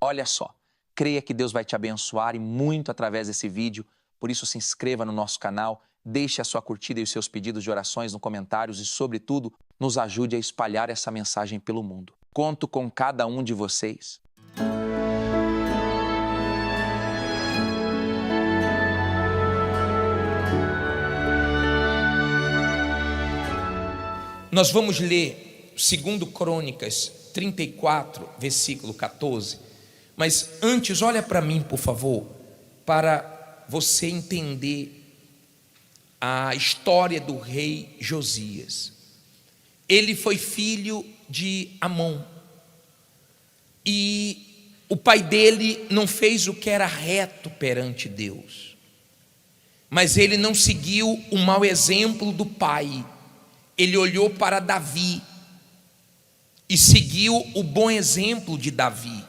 Olha só, creia que Deus vai te abençoar e muito através desse vídeo. Por isso, se inscreva no nosso canal, deixe a sua curtida e os seus pedidos de orações nos comentários e, sobretudo, nos ajude a espalhar essa mensagem pelo mundo. Conto com cada um de vocês. Nós vamos ler 2 Crônicas 34, versículo 14. Mas antes, olha para mim, por favor, para você entender a história do rei Josias. Ele foi filho de Amon. E o pai dele não fez o que era reto perante Deus. Mas ele não seguiu o mau exemplo do pai. Ele olhou para Davi e seguiu o bom exemplo de Davi.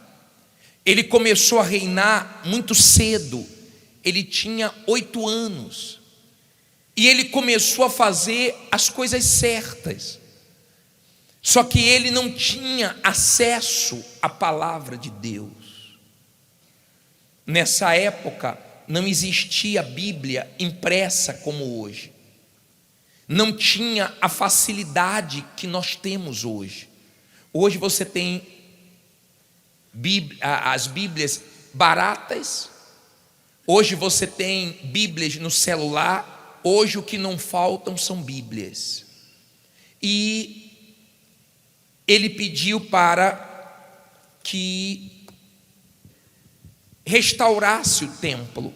Ele começou a reinar muito cedo. Ele tinha 8 anos. E ele começou a fazer as coisas certas. Só que ele não tinha acesso à palavra de Deus. Nessa época não existia Bíblia impressa como hoje. Não tinha a facilidade que nós temos hoje. Hoje você tem as Bíblias baratas. Hoje você tem Bíblias no celular. Hoje o que não faltam são Bíblias. E ele pediu para que restaurasse o templo.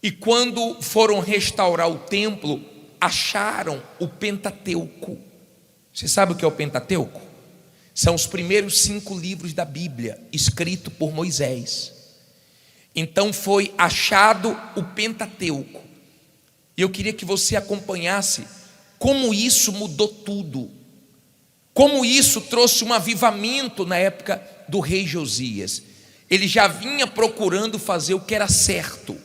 E quando foram restaurar o templo, acharam o Pentateuco. Você sabe o que é o Pentateuco? São os primeiros 5 livros da Bíblia, escrito por Moisés. Então foi achado o Pentateuco. E eu queria que você acompanhasse como isso mudou tudo. Como isso trouxe um avivamento na época do rei Josias. Ele já vinha procurando fazer o que era certo.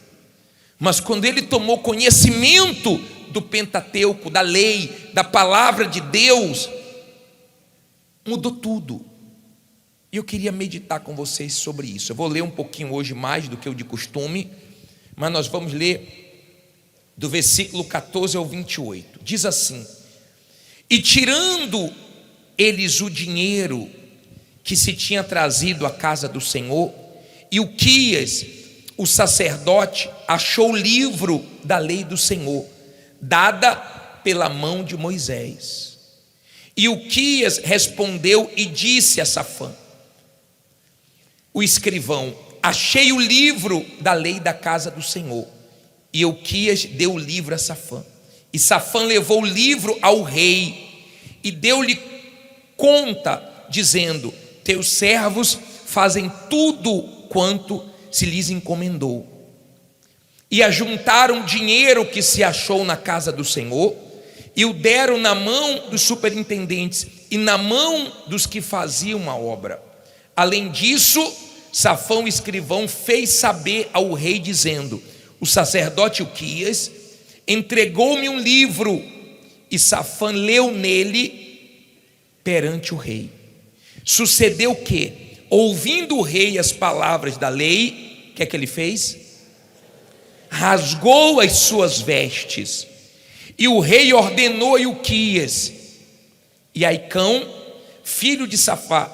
Mas quando ele tomou conhecimento do Pentateuco, da lei, da palavra de Deus, mudou tudo. E eu queria meditar com vocês sobre isso. Eu vou ler um pouquinho hoje mais do que o de costume, mas nós vamos ler do versículo 14 ao 28. Diz assim: e tirando eles o dinheiro que se tinha trazido à casa do Senhor, Ilquias, o sacerdote, achou o livro da lei do Senhor, dada pela mão de Moisés. E Ilquias respondeu e disse a Safã, o escrivão: achei o livro da lei da casa do Senhor. E Ilquias deu o livro a Safã. E Safã levou o livro ao rei e deu-lhe conta, dizendo: teus servos fazem tudo quanto se lhes encomendou. E ajuntaram dinheiro que se achou na casa do Senhor e o deram na mão dos superintendentes e na mão dos que faziam a obra. Além disso, Safã, o escrivão, fez saber ao rei, dizendo: o sacerdote Ilquias entregou-me um livro. E Safã leu nele perante o rei. Sucedeu que, ouvindo o rei as palavras da lei, o que é que ele fez? Rasgou as suas vestes. E o rei ordenou a Ilquias e Aicão, filho de Safá,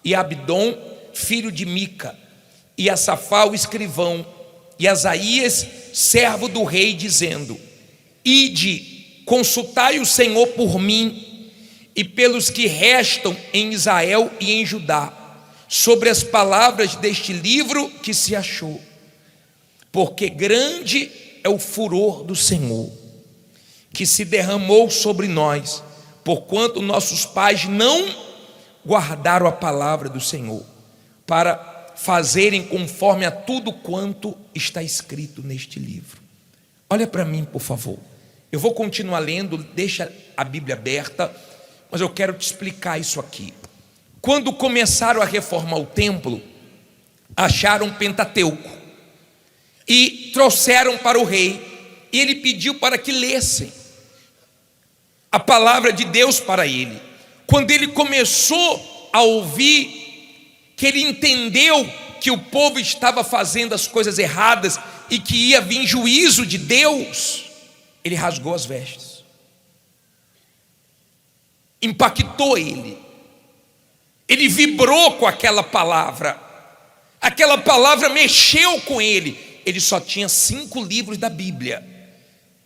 e Abdom, filho de Mica, e a Safá, o escrivão, e Asaías, servo do rei, dizendo: ide, consultai o Senhor por mim e pelos que restam em Israel e em Judá, sobre as palavras deste livro que se achou, porque grande é o furor do Senhor, que se derramou sobre nós, porquanto nossos pais não guardaram a palavra do Senhor, para fazerem conforme a tudo quanto está escrito neste livro. Olha para mim, por favor. Eu vou continuar lendo, deixa a Bíblia aberta, mas eu quero te explicar isso aqui. Quando começaram a reformar o templo, acharam o Pentateuco e trouxeram para o rei, e ele pediu para que lessem a palavra de Deus para ele. Quando ele começou a ouvir que ele entendeu que o povo estava fazendo as coisas erradas e que ia vir juízo de Deus, ele rasgou as vestes. Impactou ele. Ele vibrou com aquela palavra. Aquela palavra mexeu com ele. Ele só tinha 5 livros da Bíblia.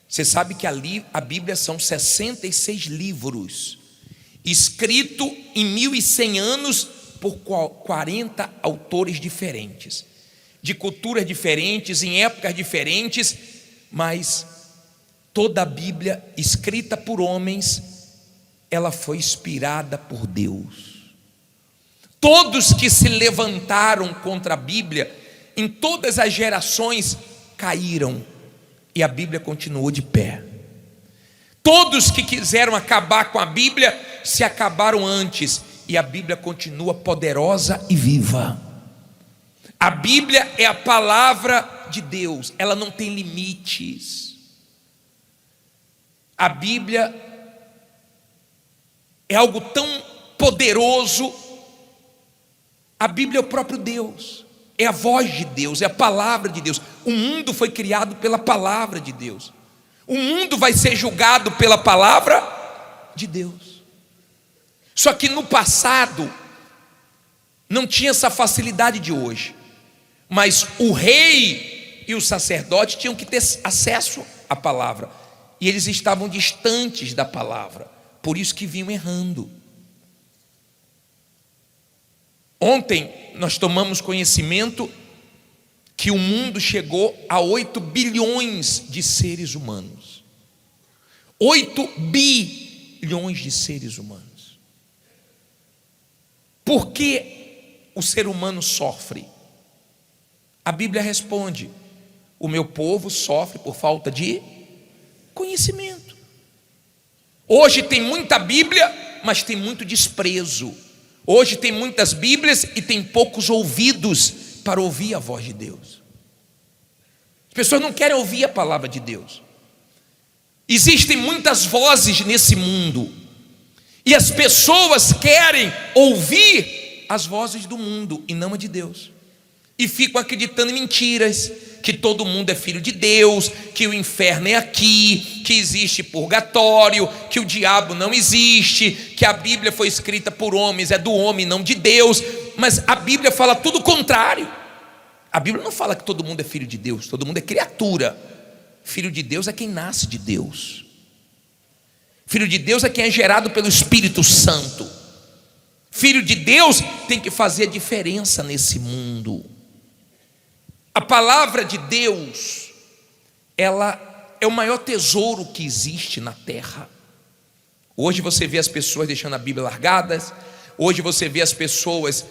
Você sabe que a Bíblia são 66 livros, escrito em 1100 anos por 40 autores diferentes, de culturas diferentes, em épocas diferentes, mas toda a Bíblia escrita por homens, ela foi inspirada por Deus. Todos que se levantaram contra a Bíblia, em todas as gerações, caíram, e a Bíblia continuou de pé. Todos que quiseram acabar com a Bíblia, se acabaram antes, e a Bíblia continua poderosa e viva. A Bíblia é a palavra de Deus, ela não tem limites. A Bíblia é algo tão poderoso. A Bíblia é o próprio Deus, é a voz de Deus, é a palavra de Deus. O mundo foi criado pela palavra de Deus. O mundo vai ser julgado pela palavra de Deus. Só que no passado não tinha essa facilidade de hoje. Mas o rei e o sacerdote tinham que ter acesso à palavra, e eles estavam distantes da palavra, por isso que vinham errando. Ontem nós tomamos conhecimento que o mundo chegou a 8 bilhões de seres humanos. 8 bilhões de seres humanos. Por que o ser humano sofre? A Bíblia responde: o meu povo sofre por falta de conhecimento. Hoje tem muita Bíblia, mas tem muito desprezo. Hoje tem muitas Bíblias e tem poucos ouvidos para ouvir a voz de Deus. As pessoas não querem ouvir a palavra de Deus. Existem muitas vozes nesse mundo, e as pessoas querem ouvir as vozes do mundo e não a de Deus, e ficam acreditando em mentiras, que todo mundo é filho de Deus, que o inferno é aqui, que existe purgatório, que o diabo não existe, que a Bíblia foi escrita por homens, é do homem, não de Deus. Mas a Bíblia fala tudo o contrário. A Bíblia não fala que todo mundo é filho de Deus, todo mundo é criatura. Filho de Deus é quem nasce de Deus. Filho de Deus é quem é gerado pelo Espírito Santo. Filho de Deus tem que fazer a diferença nesse mundo. A palavra de Deus, ela é o maior tesouro que existe na terra. Hoje você vê as pessoas deixando a Bíblia largadas. Hoje você vê as pessoas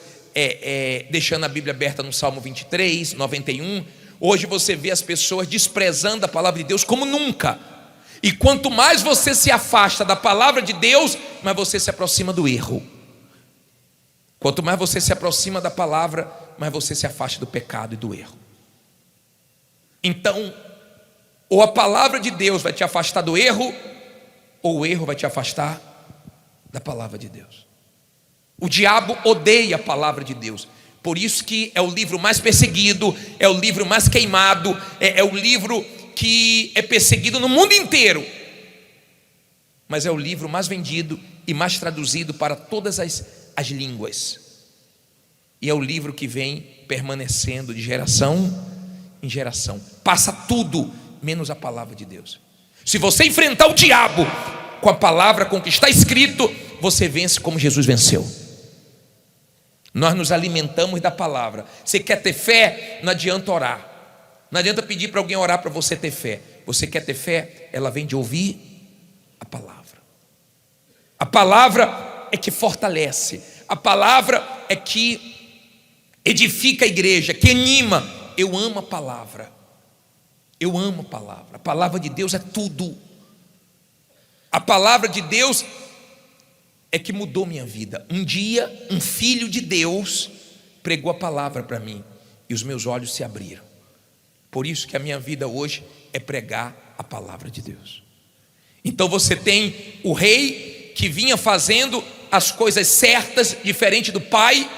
deixando a Bíblia aberta no Salmo 23, 91. Hoje você vê as pessoas desprezando a palavra de Deus como nunca. E quanto mais você se afasta da palavra de Deus, mais você se aproxima do erro. Quanto mais você se aproxima da palavra, mais você se afasta do pecado e do erro. Então, ou a palavra de Deus vai te afastar do erro, ou o erro vai te afastar da palavra de Deus. O diabo odeia a palavra de Deus, por isso que é o livro mais perseguido, é o livro mais queimado, é o livro que é perseguido no mundo inteiro, mas é o livro mais vendido e mais traduzido para todas as línguas, e é o livro que vem permanecendo de geração em geração. Passa tudo menos a palavra de Deus. Se você enfrentar o diabo com a palavra, com o que está escrito, você vence como Jesus venceu. Nós nos alimentamos da palavra. Você quer ter fé? Não adianta orar. Não adianta pedir para alguém orar para você ter fé. Você quer ter fé? Ela vem de ouvir a palavra. A palavra é que fortalece. A palavra é que edifica a igreja, que anima. Eu amo a palavra. Eu amo a palavra. A palavra de Deus é tudo. A palavra de Deus é que mudou minha vida. Um dia, um filho de Deus pregou a palavra para mim e os meus olhos se abriram. Por isso que a minha vida hoje é pregar a palavra de Deus. Então você tem o rei que vinha fazendo as coisas certas, diferente do pai,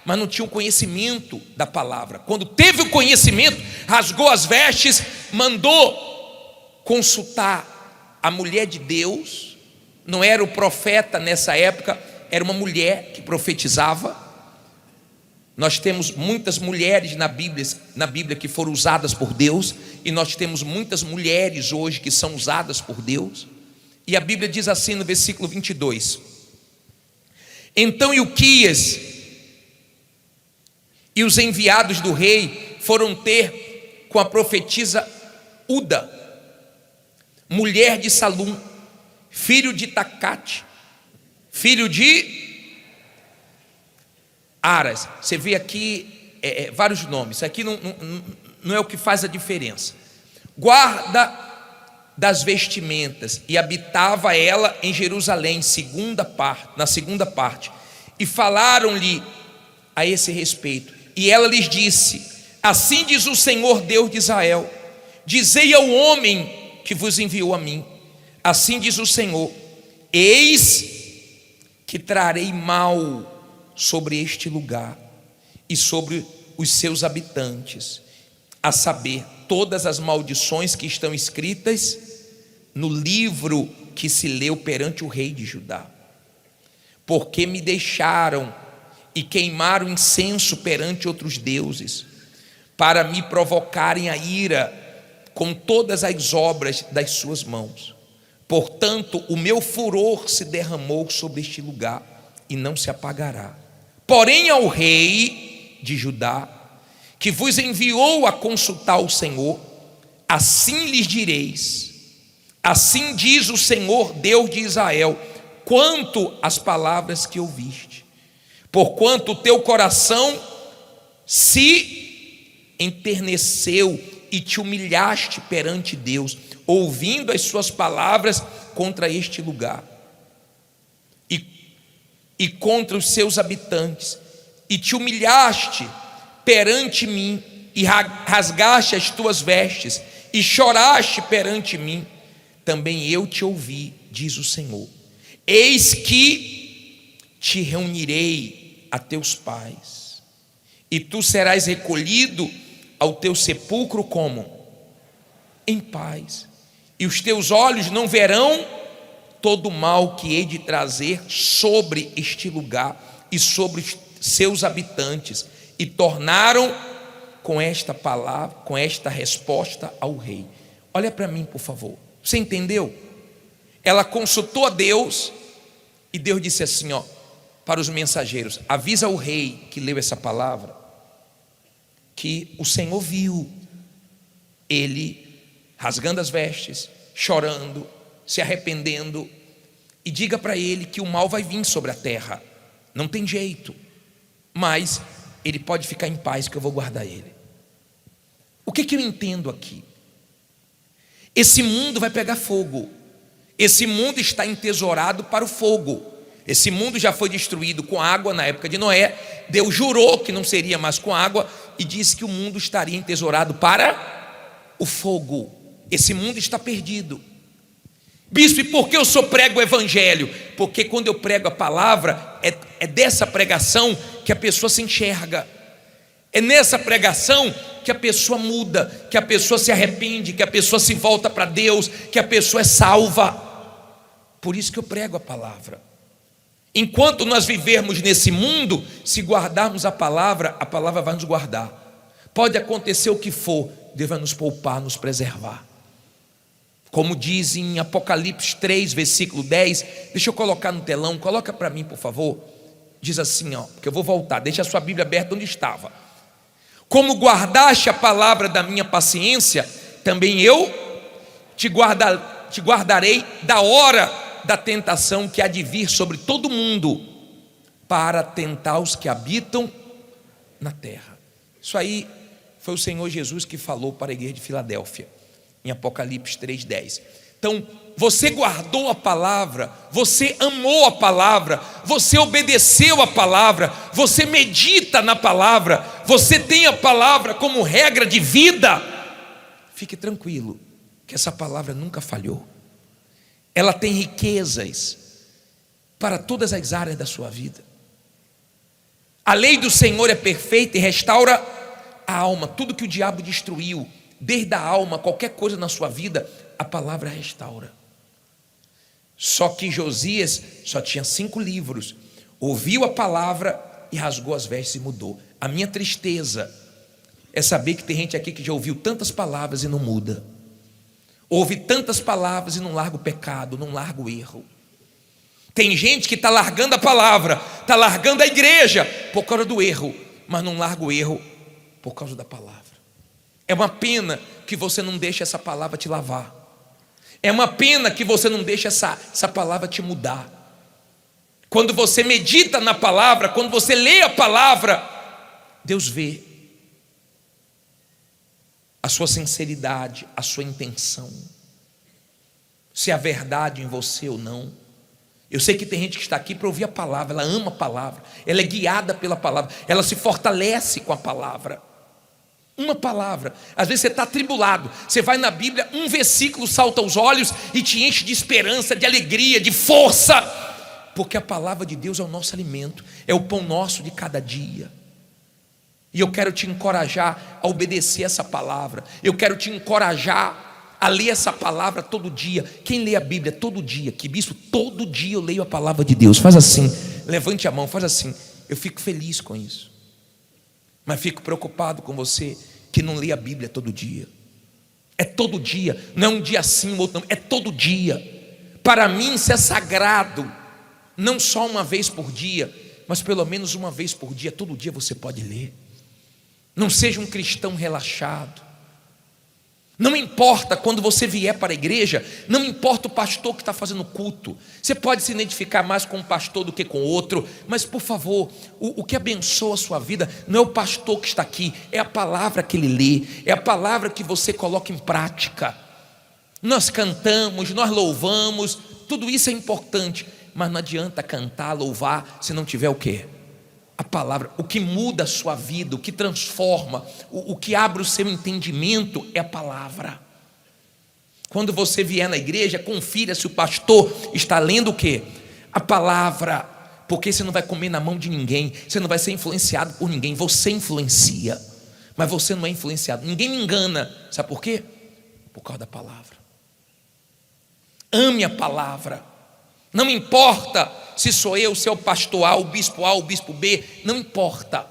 mas não tinha o conhecimento da palavra. Quando teve o conhecimento, rasgou as vestes, mandou consultar a mulher de Deus. Não era o profeta nessa época, era uma mulher que profetizava. Nós temos muitas mulheres na Bíblia que foram usadas por Deus, e nós temos muitas mulheres hoje que são usadas por Deus. E a Bíblia diz assim no versículo 22: então Ilquias e os enviados do rei foram ter com a profetisa Uda, mulher de Salum, filho de Tacate, filho de Aras. Você vê aqui vários nomes. Isso aqui não é o que faz a diferença. Guarda das vestimentas, e habitava ela em Jerusalém, na segunda parte. E falaram-lhe a esse respeito. E ela lhes disse: assim diz o Senhor Deus de Israel: dizei ao homem que vos enviou a mim, assim diz o Senhor: eis que trarei mal sobre este lugar e sobre os seus habitantes, a saber, todas as maldições que estão escritas no livro que se leu perante o rei de Judá, porque me deixaram e queimaram incenso perante outros deuses, para me provocarem a ira com todas as obras das suas mãos. Portanto, o meu furor se derramou sobre este lugar e não se apagará. Porém, ao rei de Judá, que vos enviou a consultar o Senhor, assim lhes direis: assim diz o Senhor Deus de Israel, quanto às palavras que ouviste, porquanto o teu coração se enterneceu e te humilhaste perante Deus, ouvindo as suas palavras contra este lugar e contra os seus habitantes, e te humilhaste perante mim, e rasgaste as tuas vestes, e choraste perante mim, também eu te ouvi, diz o Senhor. Eis que te reunirei a teus pais, e tu serás recolhido ao teu sepulcro como? Em paz, e os teus olhos não verão todo o mal que hei de trazer sobre este lugar e sobre os seus habitantes. E tornaram com esta palavra, com esta resposta ao rei. Olha para mim, por favor. Você entendeu? Ela consultou a Deus, e Deus disse assim, para os mensageiros: avisa o rei que leu essa palavra, que o Senhor viu ele rasgando as vestes, chorando, se arrependendo, e diga para ele que o mal vai vir sobre a terra, não tem jeito, mas ele pode ficar em paz, que eu vou guardar ele. O que eu entendo aqui? Esse mundo vai pegar fogo, esse mundo está entesourado para o fogo. Esse mundo já foi destruído com água na época de Noé. Deus jurou que não seria mais com água e disse que o mundo estaria entesourado para o fogo. Esse mundo está perdido. Bispo, e por que eu só prego o evangelho? Porque quando eu prego a palavra, é dessa pregação que a pessoa se enxerga. É nessa pregação que a pessoa muda, que a pessoa se arrepende, que a pessoa se volta para Deus, que a pessoa é salva. Por isso que eu prego a palavra. Enquanto nós vivermos nesse mundo, se guardarmos a palavra vai nos guardar. Pode acontecer o que for, Deus vai nos poupar, nos preservar. Como diz em Apocalipse 3, versículo 10, deixa eu colocar no telão, coloca para mim, por favor. Diz assim, porque eu vou voltar, deixa a sua Bíblia aberta onde estava. Como guardaste a palavra da minha paciência, também eu te guardarei da hora da tentação que há de vir sobre todo mundo, para tentar os que habitam na terra. Isso aí foi o Senhor Jesus que falou para a igreja de Filadélfia, em Apocalipse 3:10. Então, você guardou a palavra, você amou a palavra, você obedeceu a palavra, você medita na palavra, você tem a palavra como regra de vida. Fique tranquilo, que essa palavra nunca falhou. Ela tem riquezas para todas as áreas da sua vida. A lei do Senhor é perfeita e restaura a alma. Tudo que o diabo destruiu, desde a alma, qualquer coisa na sua vida, a palavra restaura. Só que Josias só tinha 5 livros, ouviu a palavra e rasgou as vestes e mudou. A minha tristeza é saber que tem gente aqui que já ouviu tantas palavras e não muda. Ouve tantas palavras e não larga o pecado, não larga o erro. Tem gente que está largando a palavra, está largando a igreja por causa do erro, mas não larga o erro por causa da palavra. É uma pena que você não deixa essa palavra te lavar. É uma pena que você não deixa essa palavra te mudar. Quando você medita na palavra, quando você lê a palavra, Deus vê a sua sinceridade, a sua intenção, se há verdade em você ou não. Eu sei que tem gente que está aqui para ouvir a palavra, ela ama a palavra, ela é guiada pela palavra, ela se fortalece com a palavra. Uma palavra, às vezes você está atribulado, você vai na Bíblia, um versículo salta aos olhos e te enche de esperança, de alegria, de força, porque a palavra de Deus é o nosso alimento, é o pão nosso de cada dia. E eu quero te encorajar a obedecer essa palavra, eu quero te encorajar a ler essa palavra todo dia. Quem lê a Bíblia todo dia? Que bispo, todo dia eu leio a palavra de Deus. Faz assim, levante a mão, faz assim. Eu fico feliz com isso, mas fico preocupado com você que não lê a Bíblia todo dia. É todo dia, não é um dia sim, outro não, é todo dia. Para mim isso é sagrado, não só uma vez por dia, mas pelo menos uma vez por dia, todo dia você pode ler. Não seja um cristão relaxado. Não importa quando você vier para a igreja, não importa o pastor que está fazendo culto, você pode se identificar mais com um pastor do que com outro, mas por favor, o que abençoa a sua vida não é o pastor que está aqui, é a palavra que ele lê, é a palavra que você coloca em prática. Nós cantamos, nós louvamos, tudo isso é importante, mas não adianta cantar, louvar, se não tiver o quê? A palavra. O que muda a sua vida, o que transforma, o que abre o seu entendimento é a palavra. Quando você vier na igreja, confira se o pastor está lendo o quê? A palavra, porque você não vai comer na mão de ninguém, você não vai ser influenciado por ninguém, você influencia, mas você não é influenciado, ninguém me engana, sabe por quê? Por causa da palavra. Ame a palavra, não importa se sou eu, se é o pastor A, o bispo B, não importa.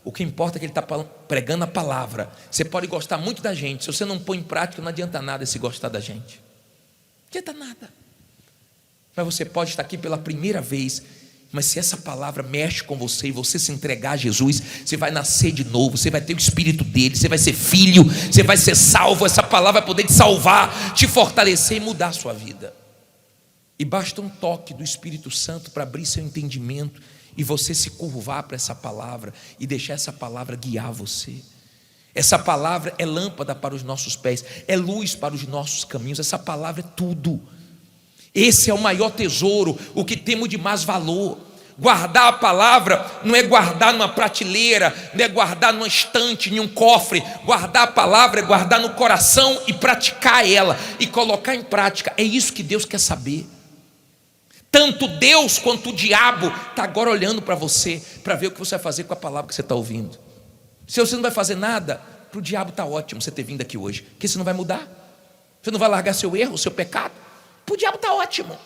O que importa é que ele está pregando a palavra. Você pode gostar muito da gente, se você não põe em prática, não adianta nada se gostar da gente. Não adianta nada. Mas você pode estar aqui pela primeira vez, mas se essa palavra mexe com você e você se entregar a Jesus, você vai nascer de novo, você vai ter o Espírito dele, você vai ser filho, você vai ser salvo. Essa palavra vai poder te salvar, te fortalecer e mudar a sua vida. E basta um toque do Espírito Santo para abrir seu entendimento e você se curvar para essa palavra e deixar essa palavra guiar você. Essa palavra é lâmpada para os nossos pés, é luz para os nossos caminhos. Essa palavra é tudo. Esse é o maior tesouro, o que temos de mais valor. Guardar a palavra não é guardar numa prateleira, não é guardar numa estante, em um cofre. Guardar a palavra é guardar no coração e praticar ela e colocar em prática. É isso que Deus quer saber. Tanto Deus quanto o diabo está agora olhando para você, para ver o que você vai fazer com a palavra que você está ouvindo. Se você não vai fazer nada, para o diabo está ótimo você ter vindo aqui hoje, porque você não vai mudar, você não vai largar seu erro, seu pecado. Para o diabo está ótimo,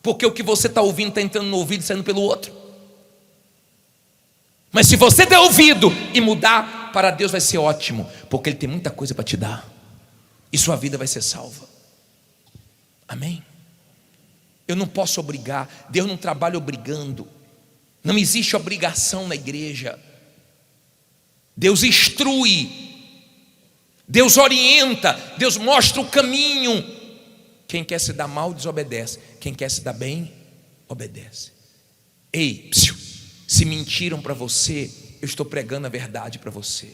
porque o que você está ouvindo está entrando no ouvido e saindo pelo outro. Mas se você der ouvido e mudar, para Deus vai ser ótimo, porque Ele tem muita coisa para te dar, e sua vida vai ser salva. Amém? Eu não posso obrigar, Deus não trabalha obrigando, não existe obrigação na igreja. Deus instrui, Deus orienta, Deus mostra o caminho. Quem quer se dar mal, desobedece. Quem quer se dar bem, obedece. Ei, se mentiram para você, eu estou pregando a verdade para você.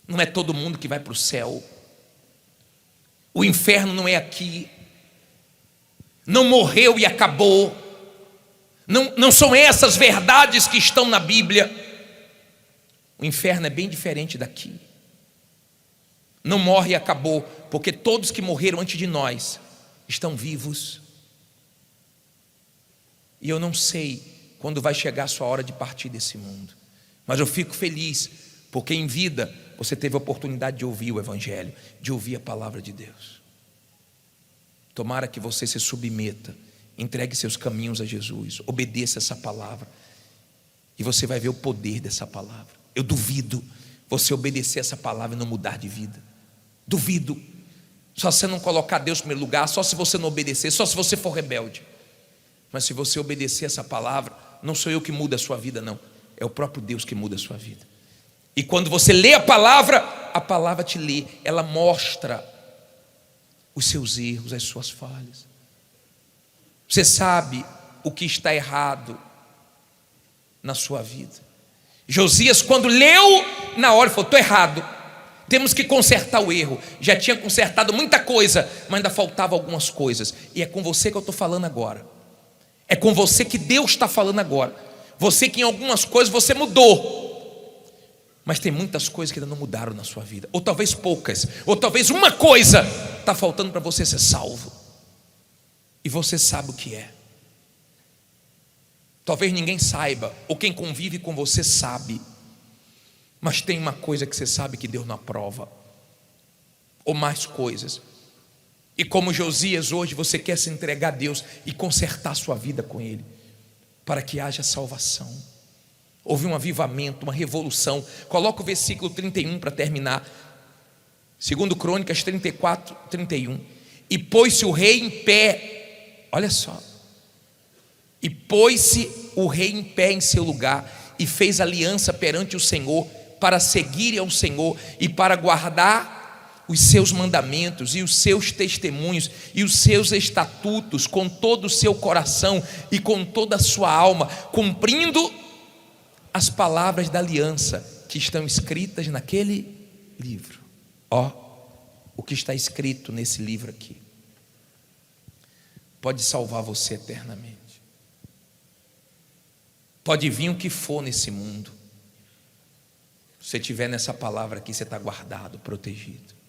Não é todo mundo que vai para o céu. O inferno não é aqui. Não morreu e acabou. Não são essas verdades que estão na Bíblia. O inferno é bem diferente daqui. Não morre e acabou, porque todos que morreram antes de nós estão vivos. E eu não sei quando vai chegar a sua hora de partir desse mundo. Mas eu fico feliz, porque em vida você teve a oportunidade de ouvir o Evangelho, de ouvir a palavra de Deus. Tomara que você se submeta, entregue seus caminhos a Jesus, obedeça essa palavra, e você vai ver o poder dessa palavra. Eu duvido você obedecer essa palavra e não mudar de vida. Duvido. Só se você não colocar Deus em primeiro lugar, só se você não obedecer, só se você for rebelde. Mas se você obedecer essa palavra, não sou eu que muda a sua vida, não. É o próprio Deus que muda a sua vida. E quando você lê a palavra te lê. Ela mostra os seus erros, as suas falhas. Você sabe o que está errado na sua vida. Josias, quando leu, na hora falou: estou errado, temos que consertar o erro. Já tinha consertado muita coisa, mas ainda faltava algumas coisas. E é com você que eu estou falando agora. É com você que Deus está falando agora. Você que em algumas coisas você mudou, mas tem muitas coisas que ainda não mudaram na sua vida. Ou talvez poucas, ou talvez uma coisa está faltando para você ser salvo. E você sabe o que é. Talvez ninguém saiba, ou quem convive com você sabe. Mas tem uma coisa que você sabe que Deus não aprova, ou mais coisas. E como Josias, hoje você quer se entregar a Deus e consertar a sua vida com Ele, para que haja salvação. Houve um avivamento, uma revolução. Coloca o versículo 31 para terminar. 2 Crônicas 34, 31. E pôs-se o rei em pé. Olha só. E pôs-se o rei em pé em seu lugar, e fez aliança perante o Senhor, para seguir ao Senhor e para guardar os seus mandamentos e os seus testemunhos e os seus estatutos com todo o seu coração e com toda a sua alma, cumprindo as palavras da aliança que estão escritas naquele livro. Ó, o que está escrito nesse livro aqui pode salvar você eternamente. Pode vir o que for nesse mundo. Se você estiver nessa palavra aqui, você está guardado, protegido.